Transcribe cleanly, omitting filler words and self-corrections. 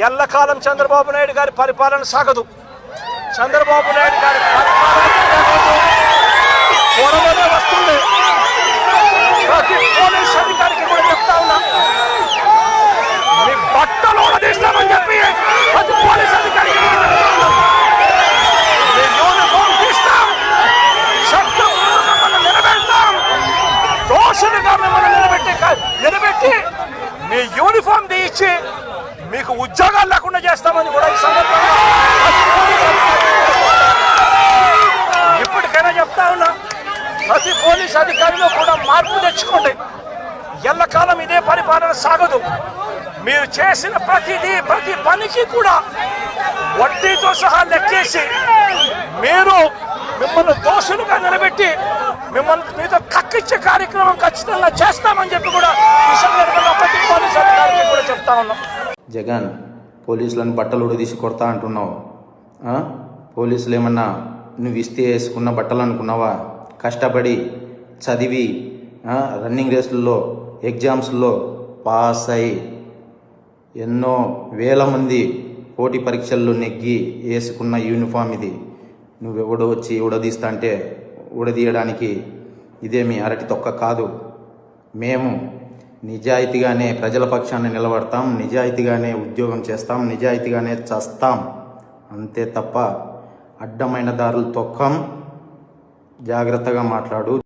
ఎల్లకాలం చంద్రబాబు నాయుడు గారి పరిపాలన సాగదు. చంద్రబాబు నాయుడు గారి పరిపాలన వస్తుంది. ప్రతి పోలీస్ అధికారికి కూడా చెప్తా ఉన్నా, మీ బట్టలు తీస్తామని చెప్పి ప్రతి పోలీస్ అధికారికి యూనిఫామ్ తీస్తాం, చట్టం మిమ్మల్ని నిలబెడతాం, దోషులుగా మిమ్మల్ని నిలబెట్టి మీ యూనిఫామ్ తీయించి మీకు ఉద్యోగాలు లేకుండా చేస్తామని కూడా ఈ సందర్భంగా ఇప్పటికైనా చెప్తా ఉన్నా, ప్రతి పోలీస్ అధికారిలో కూడా మార్పు తెచ్చుకోండి. ఎల్లకాలం ఇదే పరిపాలన సాగదు. మీరు చేసిన ప్రతి పనికి కూడా వడ్డీతో సహా లెక్కేసి మిమ్మల్ని దోషులుగా నిలబెట్టి మీతో కక్కిచ్చే కార్యక్రమం ఖచ్చితంగా చేస్తామని చెప్పి కూడా ఈ సందర్భంగా ప్రతి పోలీస్ అధికారికి కూడా చెప్తా ఉన్నాం. జగన్, పోలీసులను బట్టలు ఉడదీసి కొడతా అంటున్నావు. పోలీసులు ఏమన్నా నువ్వు ఇస్తే వేసుకున్న బట్టలు అనుకున్నావా? కష్టపడి చదివి రన్నింగ్ రేసుల్లో ఎగ్జామ్స్లో పాస్ అయి ఎన్నో వేల మంది పోటీ పరీక్షల్లో నెగ్గి వేసుకున్న యూనిఫామ్ ఇది. నువ్వెవడో వచ్చి ఉడదీస్తా అంటే ఉడదీయడానికి ఇదేమి అరటి తొక్క కాదు. మేము నిజాయితీగానే ప్రజల పక్షాన్ని నిలబడతాం, నిజాయితీగానే ఉద్యోగం చేస్తాం, నిజాయితీగానే చస్తాం. అంతే తప్ప అడ్డమైన దారులు తొక్కం. జాగ్రత్తగా మాట్లాడు.